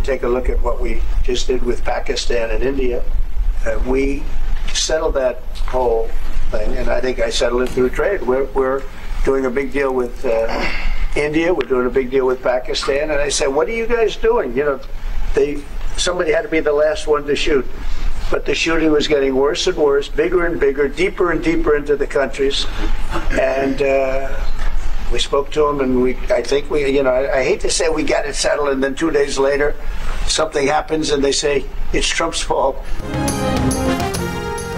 you take a look at what we just did with Pakistan and India, we settled that whole thing, and I think I settled it through trade. We're doing a big deal with India. We're doing a big deal with Pakistan, and I said, "What are you guys doing?" You know, somebody had to be the last one to shoot, but the shooting was getting worse and worse, bigger and bigger, deeper and deeper into the countries, and we spoke to them, and I think I hate to say we got it settled, and then 2 days later, something happens, and they say it's Trump's fault.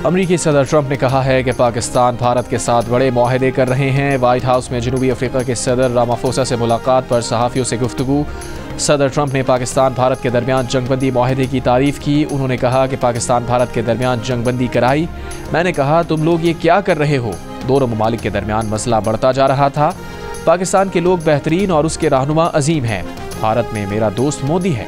अमरीकी सदर Trump ने कहा है कि पाकिस्तान भारत के साथ बड़े मुआहदे कर रहे हैं। वाइट हाउस में जनूबी अफ्रीका के सदर रामाफोसा से मुलाकात पर सहाफ़ियों से गुफ्तगू। सदर ट्रंप ने पाकिस्तान भारत के दरमियान जंगबंदी मुआहदे की तारीफ़ की। उन्होंने कहा कि पाकिस्तान भारत के दरमियान जंगबंदी कराई। मैंने कहा, तुम लोग ये क्या कर रहे हो? दोनों ममालिक के दरमियान मसला बढ़ता जा रहा था। पाकिस्तान के लोग बेहतरीन और उसके रहनुमा अजीम हैं। भारत में मेरा दोस्त मोदी है।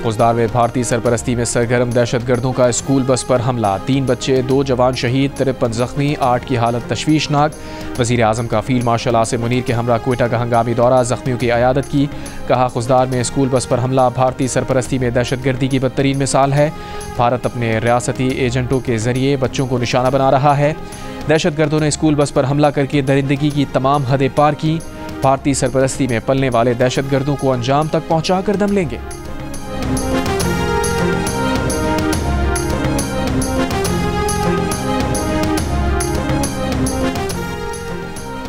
फौजदार में भारतीय सरपरस्ती में सरगर्म दहशतगर्दों का स्कूल बस पर हमला। 3 बच्चे 2 जवान शहीद, 53 जख्मी, 8 की हालत तशवीशनाक। वज़ीर आज़म का फील्ड मार्शल आसिम मुनीर के हमरा कोयटा का हंगामी दौरा, जख्मियों की अयादत की। कहा, फौजदार में स्कूल बस पर हमला भारतीय सरपरस्ती में दहशतगर्दी की बदतरीन मिसाल है। भारत अपने रियासती एजेंटों के जरिए बच्चों को निशाना बना रहा है। दहशतगर्दों ने स्कूल बस पर हमला करके दरिंदगी की तमाम हदें पार की। भारतीय सरपरस्ती में पलने वाले दहशतगर्दों को अंजाम तक पहुँचा कर दम लेंगे।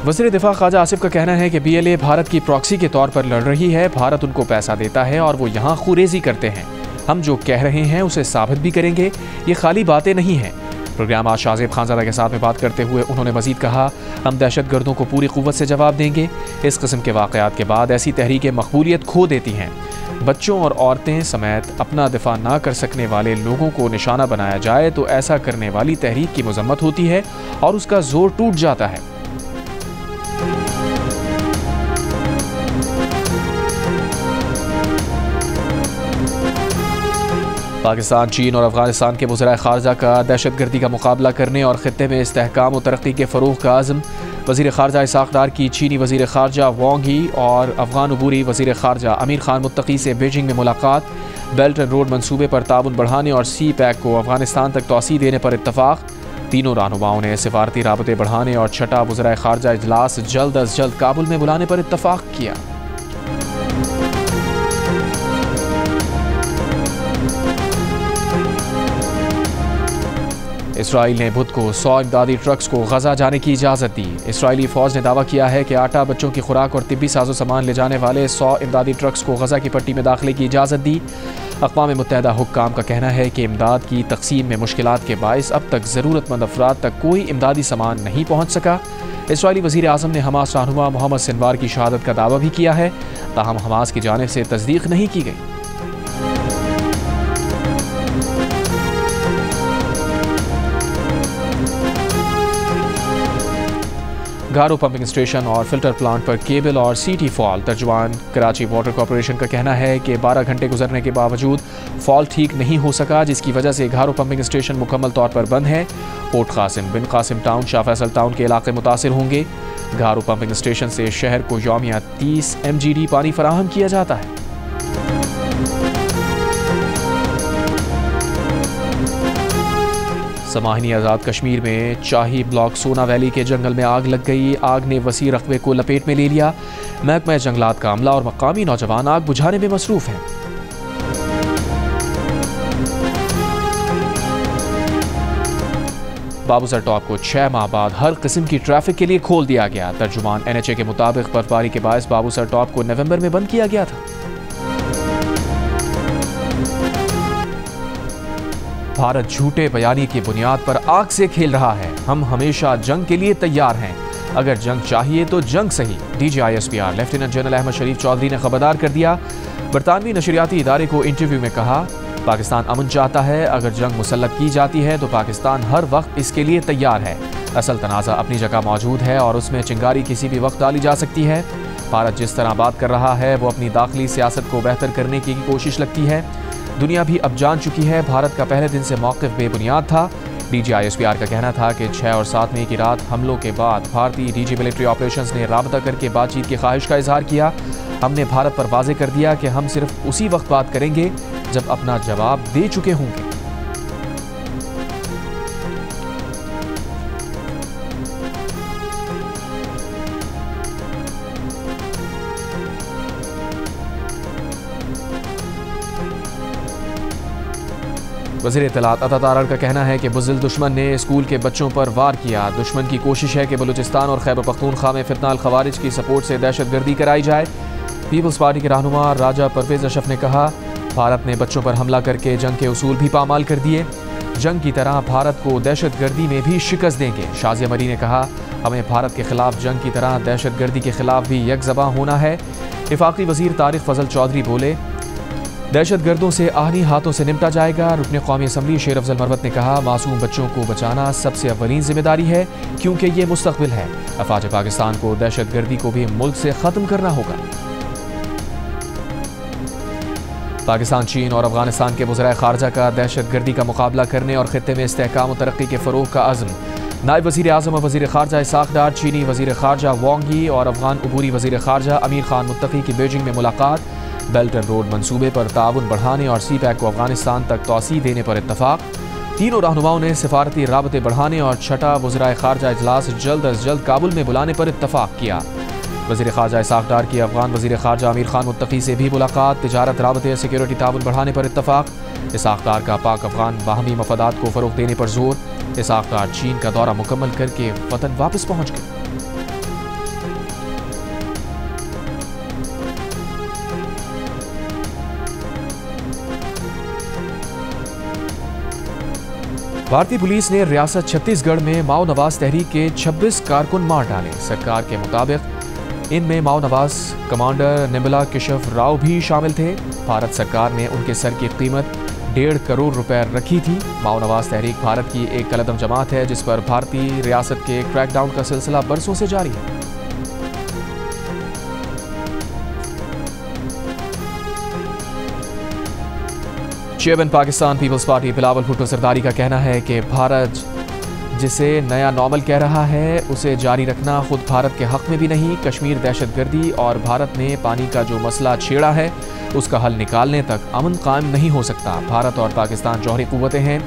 वज़ीर दिफा ख्वाजा आसिफ का कहना है कि BLA भारत की प्रॉक्सी के तौर पर लड़ रही है। भारत उनको पैसा देता है और वो यहाँ खुरेजी करते हैं। हम जो कह रहे हैं उसे साबित भी करेंगे, ये खाली बातें नहीं हैं। प्रोग्राम आज शाहजेब खानज़ादा के साथ में बात करते हुए उन्होंने मज़ीद कहा, हम दहशतगर्दों को पूरी क़ुव्वत से जवाब देंगे। इस किस्म के वाक़यात के बाद ऐसी तहरीकें मकबूलियत खो देती हैं। बच्चों और औरतें समेत अपना दिफा ना कर सकने वाले लोगों को निशाना बनाया जाए तो ऐसा करने वाली तहरीक की मज़म्मत होती है और उसका जोर टूट जाता है। पाकिस्तान, चीन और अफगानिस्तान के वज़ीर ख़ारजा का दहशतगर्दी का मुकाबला करने और ख़ित्ते में इस्तेहकाम और तरक्की के फ़रोग़ का आज़म। वज़ीर ख़ारजा इसाक़ डार की चीनी वज़ीर ख़ारजा वांग यी और अफ़गान अबूरी वज़ीर ख़ारजा अमीर खान मुत्तकी से बीजिंग में मुलाकात। बेल्ट एंड रोड मंसूबे पर ताउन बढ़ाने और सी पैक को अफ़गानिस्तान तक तोसी देने पर इत्तफ़ाक़। तीनों रहनुमाओं ने सिफारती राबते बढ़ाने और छठा वज़ीर ख़ारजा इजलास जल्द अज जल्द काबुल में बुलाने पर इत्तफ़ाक़ किया। इसराइल ने बुध को 100 इमदादी ट्रक्स को गजा जाने की इजाज़त दी। इसराइली फ़ौज ने दावा किया है कि आटा, बच्चों की खुराक और तिब्बी साजो सामान ले जाने वाले 100 इमदादी ट्रक्स को गजा की पट्टी में दाखिले की इजाज़त दी। अक़वाम मुत्तहिदा हुक्काम का कहना है कि इमदाद की तकसीम में मुश्किलात के बाइस अब तक ज़रूरतमंद अफराद तक कोई इमदादी सामान नहीं पहुँच सका। इसराइली वज़ीर आज़म ने हमास रहनुमा मोहम्मद सिनवार की शहादत का दावा भी किया है, ताहम हमास की जानिब से तस्दीक नहीं की गई। गारो पंपिंग स्टेशन और फिल्टर प्लांट पर केबल और सीटी फॉल। तर्जुमान कराची वाटर कॉरपोरेशन का कहना है कि 12 घंटे गुजरने के बावजूद फॉल ठीक नहीं हो सका, जिसकी वजह से गारो पंपिंग स्टेशन मुकम्मल तौर पर बंद है। पोर्ट कासिम, बिन कासिम टाउन, शाह फैसल टाउन के इलाके मुतासिर होंगे। गारो पंपिंग स्टेशन से शहर को यौमिया 30 MGD पानी फराहम किया जाता है। समाहिनी आज़ाद कश्मीर में चाही ब्लॉक सोना वैली के जंगल में आग लग गई। आग ने वसी रकबे को लपेट में ले लिया। महकमा जंगलात का अमला और मकामी नौजवान आग बुझाने में मसरूफ हैं। बाबूसर टॉप को 6 माह बाद हर किस्म की ट्रैफिक के लिए खोल दिया गया। तर्जुमान NHA के मुताबिक बर्फबारी के बायस बाबूसर टॉप को नवंबर में बंद किया गया था। भारत झूठे बयानी की बुनियाद पर आग से खेल रहा है। हम हमेशा जंग के लिए तैयार हैं। अगर जंग चाहिए तो जंग सही। DGISPR लेफ्टिनेंट जनरल अहमद शरीफ चौधरी ने खबरदार कर दिया। बरतानवी नशरियाती इदारे को इंटरव्यू में कहा, पाकिस्तान अमन चाहता है। अगर जंग मुसल्लत की जाती है तो पाकिस्तान हर वक्त इसके लिए तैयार है। असल तनाज़ा अपनी जगह मौजूद है और उसमें चिंगारी किसी भी वक्त डाली जा सकती है। भारत जिस तरह बात कर रहा है वो अपनी दाखिली सियासत को बेहतर करने की कोशिश लगती है। दुनिया भी अब जान चुकी है भारत का पहले दिन से मौक़िफ़ बेबुनियाद था। DGISPR का कहना था कि 6 और 7 मई की रात हमलों के बाद भारतीय DG मिलिट्री ऑपरेशंस ने राबता करके बातचीत की ख्वाहिश का इजहार किया। हमने भारत पर वाज़ेह कर दिया कि हम सिर्फ उसी वक्त बात करेंगे जब अपना जवाब दे चुके होंगे। वज़ीर इत्तलात अता तारड़ का कहना है कि बुज़दिल दुश्मन ने स्कूल के बच्चों पर वार किया। दुश्मन की कोशिश है कि बलूचिस्तान और खैबर पख्तूनख्वा में फितना अल खवारिज की सपोर्ट से दहशतगर्दी कराई जाए। पीपल्स पार्टी के रहनुमा राजा परवेज अशरफ ने कहा, भारत ने बच्चों पर हमला करके जंग के उसूल भी पामाल कर दिए। जंग की तरह भारत को दहशतगर्दी में भी शिकस्त देंगे। शाज़िया मरी ने कहा, हमें भारत के खिलाफ जंग की तरह दहशतगर्दी के खिलाफ भी यकज़बा होना है। वफाकी वज़ीर तारिक फजल चौधरी बोले, दहशतगर्दों से आहनी हाथों से निपटा जाएगा। रुकने कौमी असम्बली शेर अफजल मरवत ने कहा, मासूम बच्चों को बचाना सबसे अव्वलीन जिम्मेदारी है क्योंकि ये मुस्तक़बिल है। अफवाज पाकिस्तान को दहशतगर्दी को भी मुल्क से ख़त्म करना होगा। पाकिस्तान, चीन और अफगानिस्तान के वज़ीर ख़ारजा का दहशतगर्दी का मुकाबला करने और ख़ित्ते में इस्तेहकाम और तरक्की के फ़रोग़ का अज़्म। नायब वज़ीर आज़म और वज़ीर ख़ारजा इसाक़ डार, चीनी वज़ीर ख़ारजा वांग यी और अफ़गान अबूरी वज़ीर ख़ारजा अमीर खान मुत्तक़ी की बीजिंग में मुलाकात। बेल्ट एंड रोड मंसूबे पर ताउन बढ़ाने और CPEC को अफगानिस्तान तक तौसी देने पर इत्तफ़ाक़। तीनों रहनुमाओं ने सिफारती राबते बढ़ाने और छठा वज़ीर ख़ारजा इजलास जल्द अज जल्द काबुल में बुलाने पर इत्तफ़ाक़ किया। वज़ीर ख़ारजा इसाक़ डार की अफ़गान वज़ीर ख़ारजा अमीर खान मुत्तक़ी से भी मुलाकात। तिजारत, राबते, सिक्योरिटी ताउन बढ़ाने पर इत्तफ़ाक़। इसाक़ डार का पाक अफ़गान बाहमी मफादात को फ़रोग़ देने पर जोर। इसाक़ डार चीन का दौरा मुकम्मल करके वतन वापस पहुँच गए। भारतीय पुलिस ने रियासत छत्तीसगढ़ में माओ नवाज तहरीक के 26 कारकुन मार डाले। सरकार के मुताबिक इनमें माओ नवाज कमांडर निम्बला केशव राव भी शामिल थे। भारत सरकार ने उनके सर की कीमत 1.5 करोड़ रुपए रखी थी। माओ नवाज तहरीक भारत की एक कलदम जमात है जिस पर भारतीय रियासत के क्रैकडाउन का सिलसिला बरसों से जारी है। चेयरमैन पाकिस्तान पीपल्स पार्टी बिलावल भुट्टो सरदारी का कहना है कि भारत जिसे नया नॉर्मल कह रहा है उसे जारी रखना खुद भारत के हक में भी नहीं। कश्मीर दहशतगर्दी और भारत ने पानी का जो मसला छेड़ा है उसका हल निकालने तक अमन कायम नहीं हो सकता। भारत और पाकिस्तान जौहरी कुव्वतें हैं,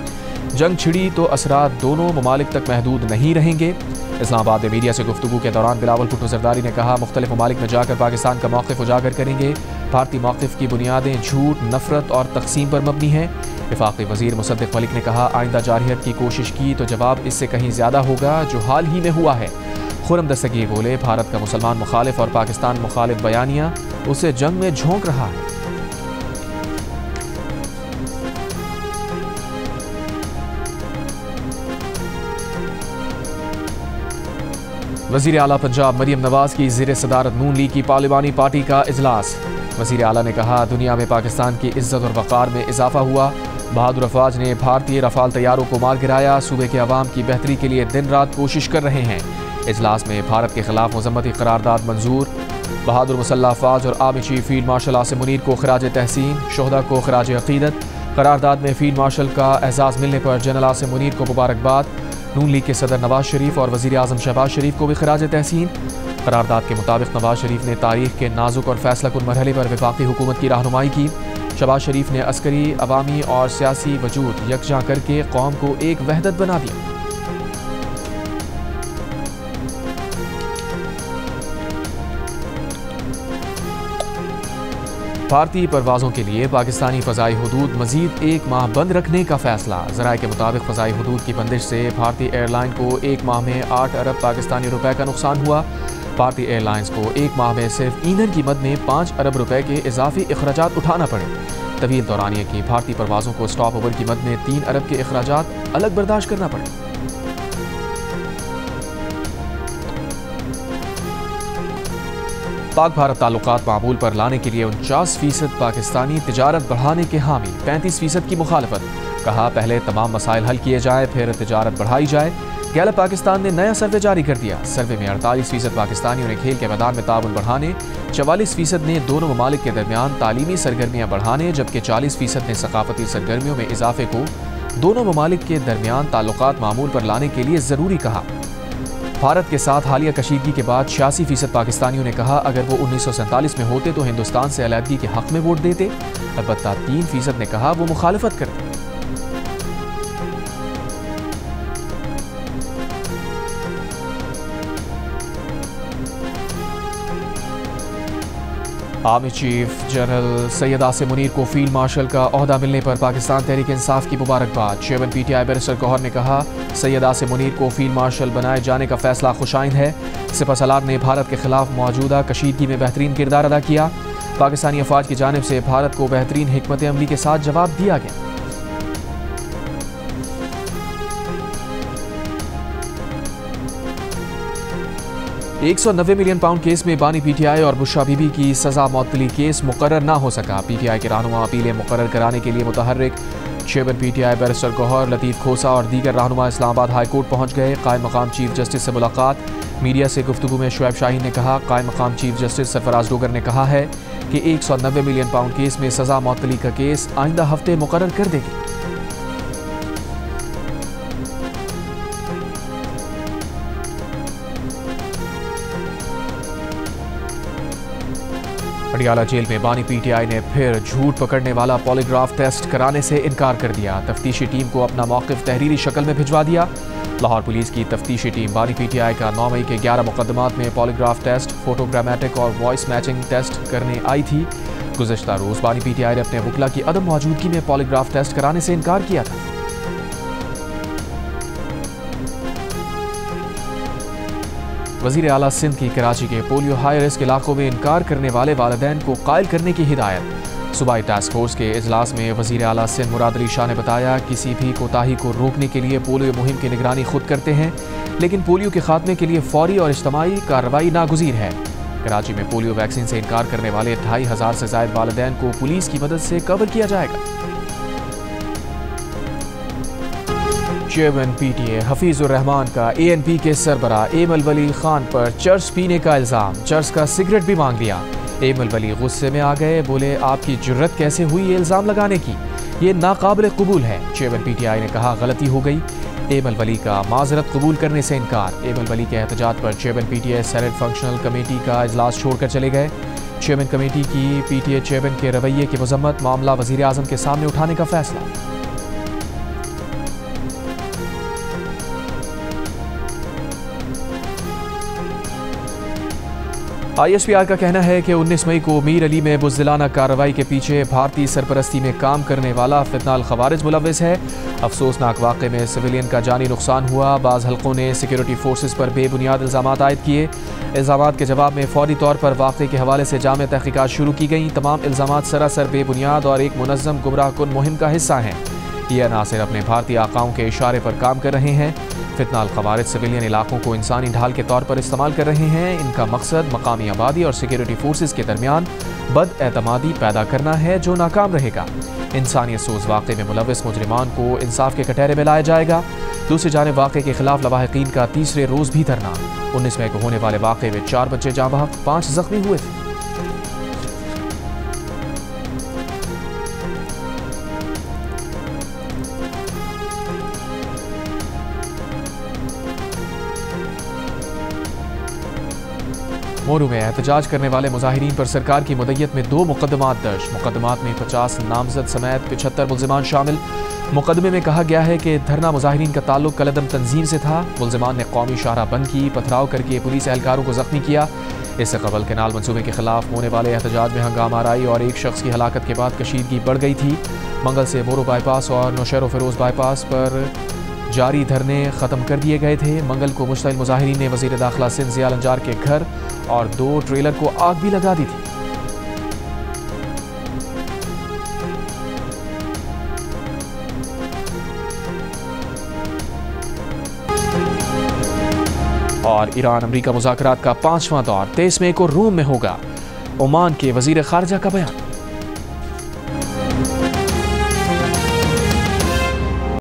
जंग छिड़ी तो असरात दोनों ममालिक तक महदूद नहीं रहेंगे। इस्लामाबाद में मीडिया से गुफ्तगू के दौरान बिलावल भुट्टो सरदारी ने कहा, मुख्तलिफ ममालिक में जाकर पाकिस्तान का मौक़िफ़ उजागर करेंगे। भारतीय मौक़िफ़ की बुनियादें झूठ, नफरत और तकसीम पर मबनी हैं। वफाकी वज़ीर मुसद्दिक़ मलिक ने कहा, आइंदा जारहियत की कोशिश की तो जवाब इससे कहीं ज़्यादा होगा जो हाल ही में हुआ है। खुर्रम दस्तगीर बोले, भारत का मुसलमान मुखालिफ और पाकिस्तान मुखालिफ बयानिया उसे जंग में झोंक रहा है। वज़ीर आला पंजाब मरियम नवाज की ज़ेर सदारत नून लीग की पार्लिमानी पार्टी का इजलास। वज़ीर आला ने कहा, दुनिया में पाकिस्तान की इज्जत और वक़ार में इजाफा हुआ। बहादुर अफवाज ने भारतीय रफ़ाल तैयारों को मार गिराया। सूबे के अवाम की बेहतरी के लिए दिन रात कोशिश कर रहे हैं। इजलास में भारत के खिलाफ मज़म्मती करारदाद मंजूर। बहादुर मुसल्लह अफवाज और army chief field marshal Asim Munir को खराज तहसीन, शोहदा को खराज अक़ीदत। करारदाद में फील्ड मार्शल का एजाज़ मिलने पर जनरल आसिम मुनीर को मुबारकबाद। नून लीग के सदर नवाज शरीफ और वज़ीर आज़म शहबाज शरीफ को भी खराज तहसीन। करारदाद के मुताबिक नवाज शरीफ ने तारीख के नाजुक और फैसलाकुन मरहले पर वफाकी हुकूमत की रहनुमाई की। शहबाज शरीफ ने अस्करी, अवामी और सियासी वजूद यकजा करके कौम को एक वहदत बना दिया। भारतीय परवाज़ों के लिए पाकिस्तानी फ़ज़ाई हुदूद मज़ीद 1 माह बंद रखने का फ़ैसला। ज़राए के मुताबिक फ़ज़ाई हुदूद की बंदिश से भारतीय एयरलाइन को 1 माह में 8 अरब पाकिस्तानी रुपए का नुकसान हुआ। भारतीय एयरलाइंस को 1 माह में सिर्फ ईंधन की मद में 5 अरब रुपए के इजाफी अखराजात उठाना पड़े। तवील दौरानिया की भारतीय परवाज़ों को स्टॉप ओवर की मद में 3 अरब के अखराजात अलग बर्दाश्त करना पड़े। पाक भारत ताल्लुकात मामूल पर लाने के लिए 49% पाकिस्तानी तिजारत बढ़ाने के हामी, 35% की मुखालफत। कहा, पहले तमाम मसाइल हल किए जाए फिर तिजारत बढ़ाई जाए। गैलप पाकिस्तान ने नया सर्वे जारी कर दिया। सर्वे में 48% पाकिस्तानियों ने खेल के मैदान में ताउन बढ़ाने, 44% ने दोनों ममालिक के दरमियान तालीमी सरगर्मियाँ बढ़ाने, जबकि 40% ने सकाफती सरगर्मियों में इजाफे को दोनों ममालिक के दरमियान ताल्लुकात मामूल पर लाने के लिए ज़रूरी कहा। भारत के साथ हालिया कशीदगी के बाद 86% पाकिस्तानियों ने कहा अगर वो 1947 में होते तो हिंदुस्तान से अलहदगी के हक में वोट देते। अलबत्ता 3% ने कहा वो मुखालफत करते। Army chief general Syed Asim Munir को फील्ड मार्शल का ओहदा मिलने पर पाकिस्तान तहरीक इंसाफ की मुबारकबाद। चेयरमैन PTI बैरिस्टर गौहर ने कहा सैयद आसिम मुनीर को फील्ड मार्शल बनाए जाने का फैसला खुशाइंद है। सिपह सलार ने भारत के खिलाफ मौजूदा कशीदगी में बेहतरीन किरदार अदा किया। पाकिस्तानी अफवाज की जानिब से भारत को बेहतरीन हिकमत अमली के साथ जवाब दिया गया। £190 मिलियन केस में बानी PTI और बुशरा बीबी की सजा मौतली केस मुकर्रर ना हो सका। PTI के रहनुमा अपीलें मुकर्रर कराने के लिए मुतहर्रिक। चेयरमैन PTI बैरिस्टर गौहर, लतीफ़ खोसा और दीगर रहनुमा इस्लामाबाद हाई कोर्ट पहुँच गए। कायम मकाम चीफ जस्टिस से मुलाकात। मीडिया से गुफ्तगू में शुएब शाहीन ने कहा कायम मकाम चीफ जस्टिस सरफराज डोगर ने कहा है कि £190 मिलियन केस में सजा मौतली का केस आइंदा हफ्ते मुकर्रर कर देगी। पटियाला जेल में बानी PTI ने फिर झूठ पकड़ने वाला पॉलीग्राफ टेस्ट कराने से इनकार कर दिया। तफ्तीशी टीम को अपना मौक़िफ़ तहरीरी शक्ल में भिजवा दिया। लाहौर पुलिस की तफ्तीशी टीम बानी PTI का 9 मई के 11 मुकदमात में पॉलीग्राफ टेस्ट, फोटोग्रामेटिक और वॉइस मैचिंग टेस्ट करने आई थी। गुज़श्ता रोज़ बानी PTI ने अपने वकला की अदम मौजूदगी में पॉलीग्राफ टेस्ट कराने से इनकार किया था। वज़ीर आला सिंध की कराची के पोलियो हाई रिस्क इलाकों में इनकार करने वाले वालिदैन को कायल करने की हिदायत। सूबाई टास्क फोर्स के इजलास में वज़ीर आला सिंध मुराद अली शाह ने बताया किसी भी कोताही को रोकने के लिए पोलियो मुहिम की निगरानी खुद करते हैं, लेकिन पोलियो के खात्मे के लिए फौरी और इज्तमाई कार्रवाई नागुज़ीर है। कराची में पोलियो वैक्सीन से इनकार करने वाले 2500 से ज़ायद वालिदैन को पुलिस की मदद से कवर किया जाएगा। चेयरमैन PTA हफीजुर रहमान का ANP के सरबरा एमल वली खान पर चर्स पीने का इल्ज़ाम। चर्स का सिगरेट भी मांग लिया। एमल वली गुस्से में आ गए, बोले आपकी जुर्रत कैसे हुई ये इल्ज़ाम लगाने की, ये नाकाबिल कबूल है। चेयरमैन PTI ने कहा गलती हो गई। एमल वली का माजरत कबूल करने से इनकार। एमल वली के एहतजाज पर chairman PTI senate functional committee का इजलास छोड़कर चले गए। चेयरमैन कमेटी की PTA चेयरमैन के रवैये की मजम्मत, मामला वज़ीर आज़म के सामने उठाने का फैसला। ISPR का कहना है कि 19 मई को मीर अली में बुज़दिलाना कार्रवाई के पीछे भारतीय सरपरस्ती में काम करने वाला फितनाल खवारिज मुलव्विस है। अफसोसनाक वाक़े में सिविलियन का जानी नुकसान हुआ। बाज़ हल्कों ने सिक्योरिटी फोर्सेस पर बेबुनियाद इल्ज़ामात आयद किए। इल्ज़ामात के जवाब में फौरी तौर पर वाक़े के हवाले से जामे तहक़ीक़ात शुरू की गईं। तमाम इल्ज़ामात सरासर बेबुनियाद और एक मुनज़्ज़म गुमराहकुन मुहिम का हिस्सा हैं। ये अनासिर अपने भारतीय आकाओं के इशारे पर काम कर रहे हैं। फितनाल खवारिज सिविलियन इलाकों को इंसानी ढाल के तौर पर इस्तेमाल कर रहे हैं। इनका मकसद मकामी आबादी और सिक्योरिटी फोर्सेस के दरमियान बदएतमादी पैदा करना है जो नाकाम रहेगा। इंसानियत सोज वाक़े में मुलव्विस मुजरिमान को इंसाफ के कटहरे में लाया जाएगा। दूसरी जानिब वाक़े के खिलाफ लवाहिकीन का तीसरे रोज़ भी धरना। 19 मई को होने वाले वाक़े में 4 बच्चे जाँ बहक, 5 जख्मी हुए थे। मोरू में एहतजाज करने वाले मुजाहिरीन पर सरकार की मुद्दत में 2 मुकदमात दर्ज। मुकदमात में 50 नामजद समेत 75 मुल्जिमान शामिल। मुकदमे में कहा गया है कि धरना मुजाहिरीन का ताल्लुक कलदम तंजीम से था। मुल्जिमान ने कौमी शाहराह बंद की, पथराव करके पुलिस एहलकारों को जख्मी किया। इससे कबल कैनाल मंसूबे के खिलाफ होने वाले एहतजाज में हंगामा आई और एक शख्स की हलाकत के बाद कशीदगी बढ़ गई थी। मंगल से मोरू बाईपास और नौशेरो फिरोज बाईपास पर जारी धरने ख़त्म कर दिए गए थे। मंगल को मुश्तइल मुजाहिरीन ने वज़ीर दाखिला सिंध ज़िया लंजार के घर और 2 ट्रेलर को आग भी लगा दी थी। और ईरान अमरीका मुज़ाकरात का 5वां दौर 23 मई को रोम में होगा। ओमान के वज़ीर ख़ारिजा का बयान।